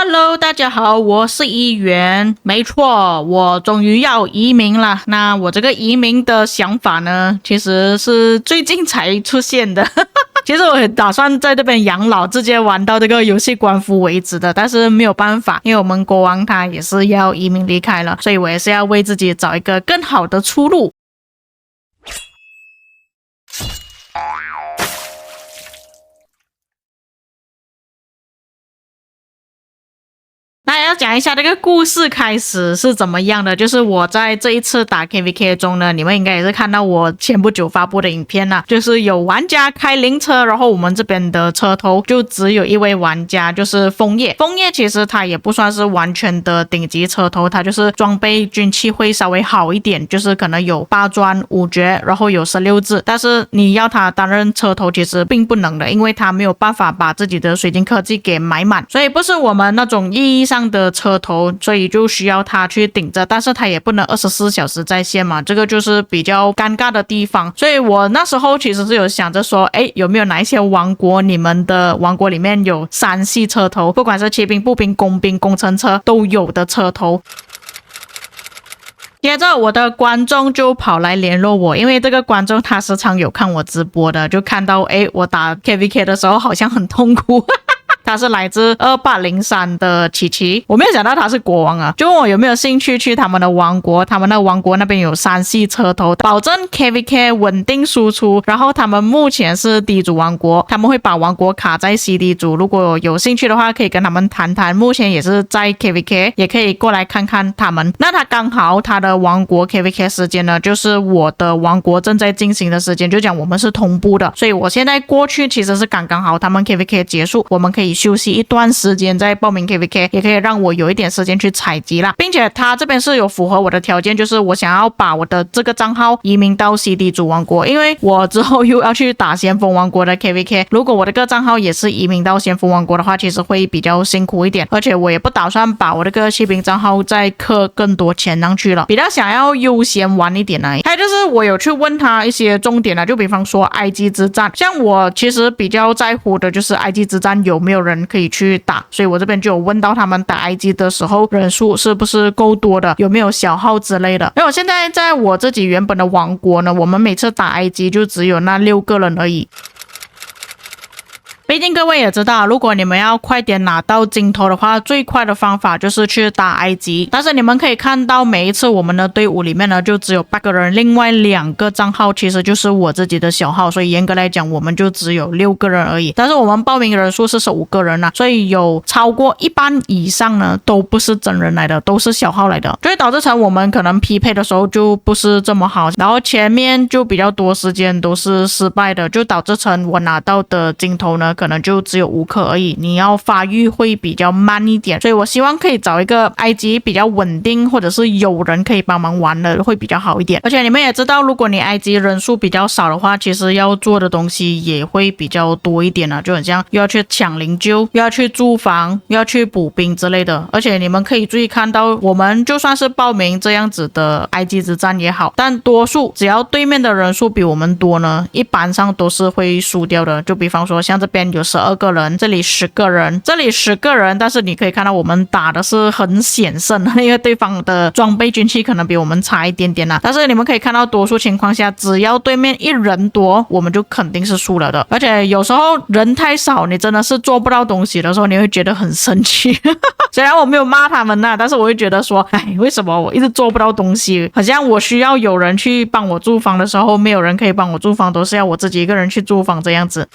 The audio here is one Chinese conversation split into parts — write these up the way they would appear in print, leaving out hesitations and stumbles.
Hello，大家好，我是议员。没错，我终于要移民了。那我这个移民的想法呢，其实是最近才出现的。其实我打算在这边养老，直接玩到这个游戏关服为止的，但是没有办法，因为我们国王他也是要移民离开了，所以我也是要为自己找一个更好的出路。那要讲一下这个故事开始是怎么样的，就是我在这一次打 KVK 中呢，你们应该也是看到我前不久发布的影片啦，就是有玩家开灵车，然后我们这边的车头就只有一位玩家，就是枫叶。枫叶其实他也不算是完全的顶级车头，他就是装备军器会稍微好一点，就是可能有8专5爵，然后有16字，但是你要他担任车头其实并不能的，因为他没有办法把自己的水晶科技给买满，所以不是我们那种意义上的车头，所以就需要他去顶着，但是他也不能24小时在线嘛，这个就是比较尴尬的地方。所以我那时候其实是有想着说，有没有哪一些王国，你们的王国里面有3系车头，不管是骑兵、步兵、工兵、工程车都有的车头。接着我的观众就跑来联络我，因为这个观众他时常有看我直播的，就看到我打 KVK 的时候好像很痛苦。他是来自2803的琪琪，我没有想到他是国王啊，就问我有没有兴趣去他们的王国，他们的王国那边有3系车头，保证 KVK 稳定输出，然后他们目前是地主王国，他们会把王国卡在 CD 组，如果有兴趣的话可以跟他们谈谈，目前也是在 KVK， 也可以过来看看他们。那他刚好他的王国 KVK 时间呢，就是我的王国正在进行的时间，就讲我们是同步的，所以我现在过去其实是刚刚好，他们 KVK 结束，我们可以休息一段时间再报名 KVK， 也可以让我有一点时间去采集啦，并且他这边是有符合我的条件，就是我想要把我的这个账号移民到 CD 主王国，因为我之后又要去打先锋王国的 KVK， 如果我的这个账号也是移民到先锋王国的话，其实会比较辛苦一点，而且我也不打算把我这个骑兵账号再氪更多钱上去了，比较想要优先玩一点而已。还有就是我有去问他一些重点就比方说 IG 之战，像我其实比较在乎的就是 IG 之战有没有人可以去打，所以我这边就有问到他们打 IG 的时候人数是不是够多的，有没有小号之类的。因为我现在在我自己原本的王国呢，我们每次打 IG 就只有那6个人而已。毕竟各位也知道，如果你们要快点拿到金头的话，最快的方法就是去打埃及。但是你们可以看到，每一次我们的队伍里面呢，就只有8个人，另外2个账号其实就是我自己的小号，所以严格来讲，我们就只有6个人而已。但是我们报名人数是15个人所以有超过一半以上呢，都不是真人来的，都是小号来的，所以导致成我们可能匹配的时候就不是这么好，然后前面就比较多时间都是失败的，就导致成我拿到的金头呢，可能就只有5颗而已，你要发育会比较慢一点，所以我希望可以找一个 IG 比较稳定，或者是有人可以帮忙玩的会比较好一点。而且你们也知道，如果你 IG 人数比较少的话，其实要做的东西也会比较多一点就很像又要去抢灵柩，又要去驻防，又要去补兵之类的。而且你们可以注意看到，我们就算是报名这样子的 IG 之战也好，但多数只要对面的人数比我们多呢，一般上都是会输掉的。就比方说像这边有12个人，这里10个人，这里10个人，但是你可以看到我们打的是很险胜，因为对方的装备军器可能比我们差一点点但是你们可以看到多数情况下，只要对面一人多，我们就肯定是输了的。而且有时候人太少，你真的是做不到东西的时候，你会觉得很生气。虽然我没有骂他们但是我会觉得说，为什么我一直做不到东西，好像我需要有人去帮我驻防的时候，没有人可以帮我驻防，都是要我自己一个人去驻防这样子。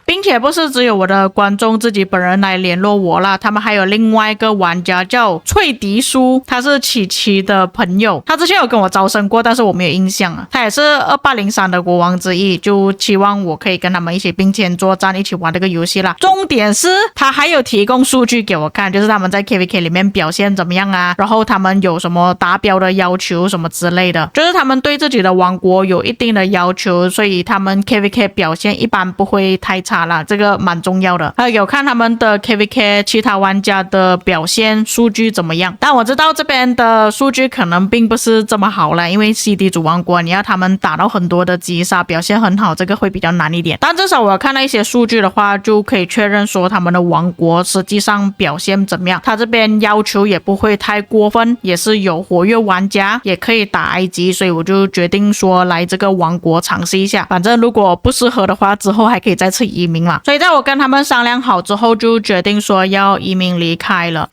并且不是只有我的观众自己本人来联络我啦，他们还有另外一个玩家叫翠迪叔，他是琪琪的朋友，他之前有跟我招生过，但是我没有印象他也是2803的国王之一，就期望我可以跟他们一起并肩作战，一起玩这个游戏啦。重点是他还有提供数据给我看，就是他们在 KVK 里面表现怎么样然后他们有什么达标的要求什么之类的，就是他们对自己的王国有一定的要求，所以他们 KVK 表现一般不会太差。差啦，这个蛮重要的。还有看他们的 KVK 其他玩家的表现数据怎么样，但我知道这边的数据可能并不是这么好啦，因为 CD 主王国你要他们打到很多的击杀表现很好，这个会比较难一点。但至少我看到一些数据的话，就可以确认说他们的王国实际上表现怎么样。他这边要求也不会太过分，也是有活跃玩家，也可以打埃及，所以我就决定说来这个王国尝试一下。反正如果不适合的话，之后还可以再次移民嘛。所以在我跟他们商量好之后，就决定说要移民离开了。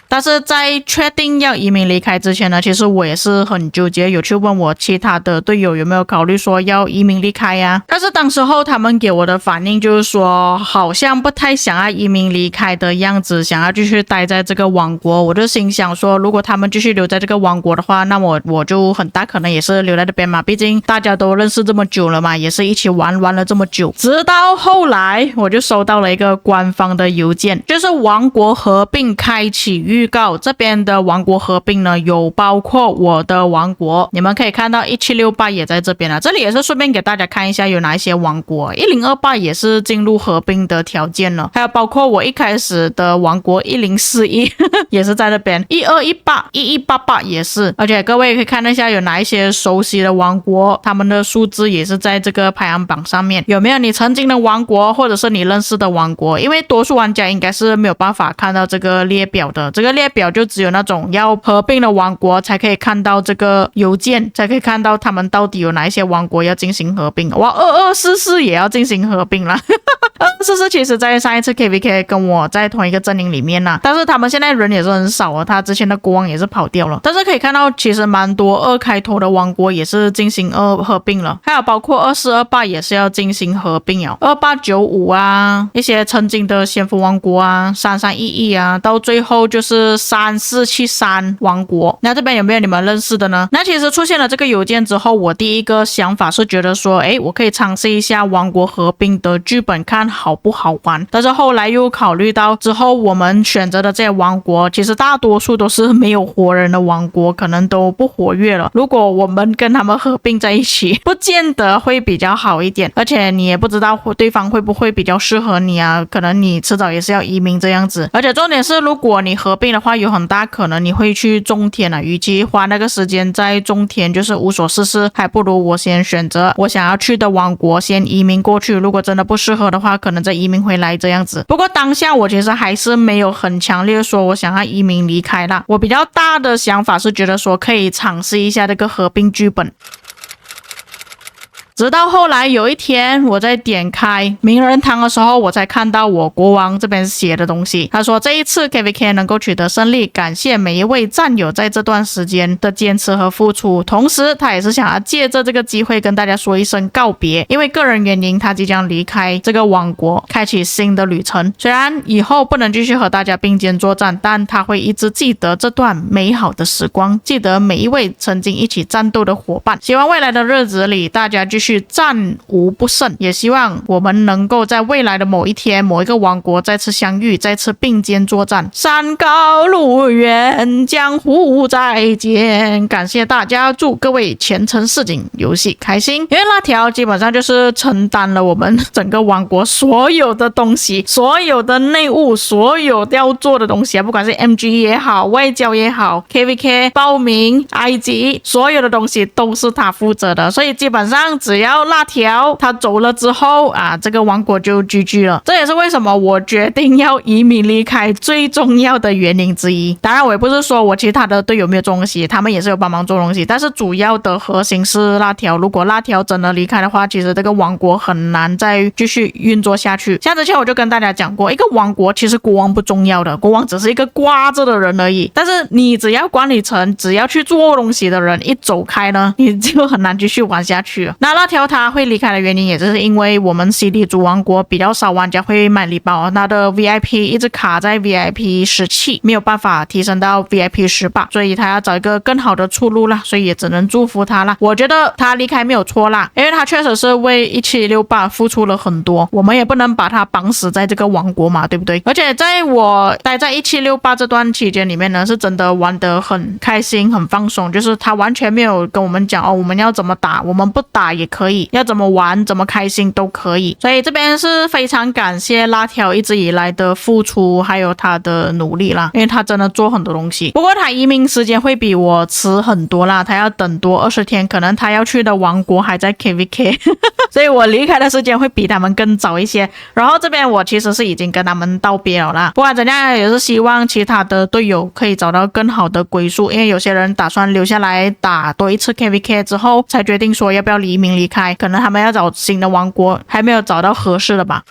但是在确定要移民离开之前呢，其实我也是很纠结，有去问我其他的队友有没有考虑说要移民离开呀。但是当时候他们给我的反应就是说，好像不太想要移民离开的样子，想要继续待在这个王国。我就心想说，如果他们继续留在这个王国的话，那我就很大可能也是留在这边嘛，毕竟大家都认识这么久了嘛，也是一起玩了这么久。直到后来我就收到了一个官方的邮件，就是王国合并开启预告，这边的王国合并呢，有包括我的王国，你们可以看到1768也在这边了。这里也是顺便给大家看一下有哪一些王国，1028也是进入合并的条件了，还有包括我一开始的王国1041也是在这边，12181188也是。而且各位可以看一下有哪一些熟悉的王国，他们的数字也是在这个排行榜上面。有没有你曾经的王国，或者是你认识的王国？因为多数玩家应该是没有办法看到这个列表的，这个列表就只有那种要合并的王国才可以看到这个邮件，才可以看到他们到底有哪一些王国要进行合并。哇，2244也要进行合并了2244其实在上一次 KVK 跟我在同一个阵营里面啦，但是他们现在人也是很少啊，他之前的国王也是跑掉了。但是可以看到其实蛮多2开头的王国也是进行合并了，还有包括2428也是要进行合并了，2895啊，一些曾经的先锋王国啊，3311啊，到最后就是3473王国。那这边有没有你们认识的呢？那其实出现了这个邮件之后，我第一个想法是觉得说，我可以尝试一下王国合并的剧本，看好不好玩。但是后来又考虑到之后我们选择的这些王国，其实大多数都是没有活人的王国，可能都不活跃了。如果我们跟他们合并在一起，不见得会比较好一点，而且你也不知道对方会不会比较适合你啊，可能你迟早也是要移民这样子。而且重点是，如果你合并的话，有很大可能你会去种田啊，与其花那个时间在种田，就是无所事事，还不如我先选择我想要去的王国，先移民过去。如果真的不适合的话，可能再移民回来这样子。不过当下我其实还是没有很强烈说我想要移民离开啦。我比较大的想法是觉得说可以尝试一下这个合并剧本。直到后来有一天我在点开名人堂的时候，我才看到我国王这边写的东西。他说这一次 KVK 能够取得胜利，感谢每一位战友在这段时间的坚持和付出，同时他也是想要借着这个机会跟大家说一声告别，因为个人原因他即将离开这个王国，开启新的旅程。虽然以后不能继续和大家并肩作战，但他会一直记得这段美好的时光，记得每一位曾经一起战斗的伙伴。希望未来的日子里大家继续战无不胜，也希望我们能够在未来的某一天，某一个王国再次相遇，再次并肩作战。山高路远，江湖再见。感谢大家，祝各位前程似锦，游戏开心。因为那条基本上就是承担了我们整个王国所有的东西，所有的内务，所有要做的东西啊，不管是 MG 也好，外交也好， KVK 报名埃及，所有的东西都是他负责的。所以基本上只要辣条他走了之后啊，这个王国就 GG 了。这也是为什么我决定要移民离开最重要的原因之一。当然我也不是说我其他的队友没有做东西，他们也是有帮忙做东西，但是主要的核心是辣条。如果辣条真的离开的话，其实这个王国很难再继续运作下去。像之前我就跟大家讲过，一个王国其实国王不重要的，国王只是一个挂着的人而已，但是你只要管理层，只要去做东西的人一走开呢，你就很难继续玩下去了。那辣条他会离开的原因也就是因为我们 CD 主王国比较少玩家会买礼包，他的 VIP 一直卡在 VIP 17，没有办法提升到 VIP 18，所以他要找一个更好的出路啦，所以也只能祝福他啦。我觉得他离开没有错啦，因为他确实是为1768付出了很多，我们也不能把他绑死在这个王国嘛，对不对？而且在我待在1768这段期间里面呢，是真的玩得很开心很放松，就是他完全没有跟我们讲我们要怎么打，我们不打也可以，要怎么玩怎么开心都可以。所以这边是非常感谢辣条一直以来的付出还有他的努力啦，因为他真的做很多东西。不过他移民时间会比我迟很多啦，他要等多20天，可能他要去的王国还在 KVK 所以我离开的时间会比他们更早一些。然后这边我其实是已经跟他们道别了啦，不管怎样也是希望其他的队友可以找到更好的归宿，因为有些人打算留下来打多一次 KVK 之后才决定说要不要移民离开，可能他们要找新的王国，还没有找到合适的吧。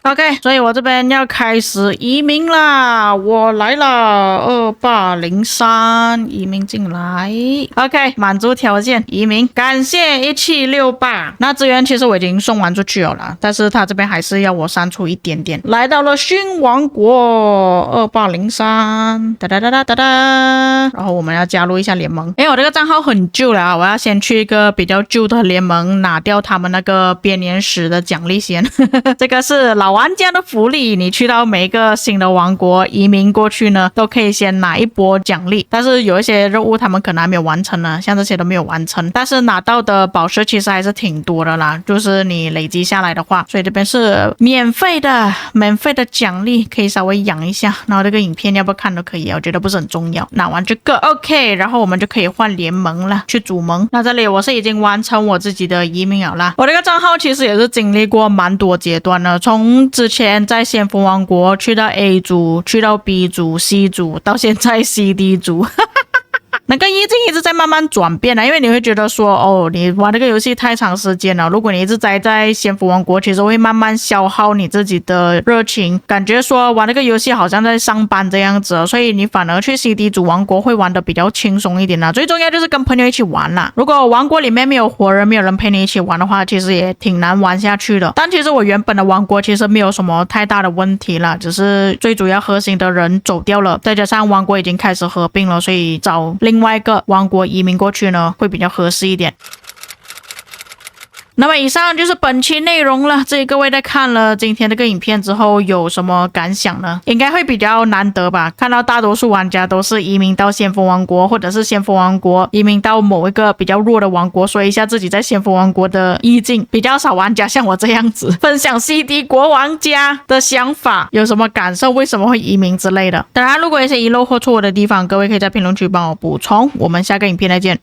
OK， 所以我这边要开始移民啦，我来了，2803移民进来。OK， 满足条件移民，感谢1768。那资源其实我已经送完出去了啦，但是他这边还是要我删除一点点。来到了新王国2803，哒哒哒哒哒哒。然后我们要加入一下联盟，因为我这个账号很旧了啊，我要先去一个比较旧的联盟拿掉他们那个编年史的奖励先。这个是老玩家的福利，你去到每一个新的王国移民过去呢，都可以先拿一波奖励，但是有一些任务他们可能还没有完成呢，像这些都没有完成，但是拿到的宝石其实还是挺多的啦，就是你累积下来的话，所以这边是免费的奖励，可以稍微养一下，然后这个影片要不要看都可以，我觉得不是很重要。拿完这个 OK， 然后我们就可以换联盟了，去组盟。那这里我是已经完成我自己的移民了啦，我这个账号其实也是经历过蛮多阶段的，从之前在先锋王国去到 A 组，去到 B 组 C 组，到现在 CD 组那个意境一直在慢慢转变因为你会觉得说你玩这个游戏太长时间了，如果你一直待在先锋王国，其实会慢慢消耗你自己的热情，感觉说玩这个游戏好像在上班这样子所以你反而去 CD 组王国会玩得比较轻松一点啦。最重要就是跟朋友一起玩啦，如果王国里面没有活人，没有人陪你一起玩的话，其实也挺难玩下去的。但其实我原本的王国其实没有什么太大的问题啦，只是最主要核心的人走掉了，再加上王国已经开始合并了，所以找另外一个王国移民过去呢会比较合适一点。那么以上就是本期内容了，至于各位在看了今天这个影片之后有什么感想呢？应该会比较难得吧，看到大多数玩家都是移民到先锋王国，或者是先锋王国移民到某一个比较弱的王国，说一下自己在先锋王国的意境，比较少玩家像我这样子分享 CD 国王家的想法，有什么感受，为什么会移民之类的。当然如果有些遗漏或错误的地方，各位可以在评论区帮我补充，我们下个影片再见。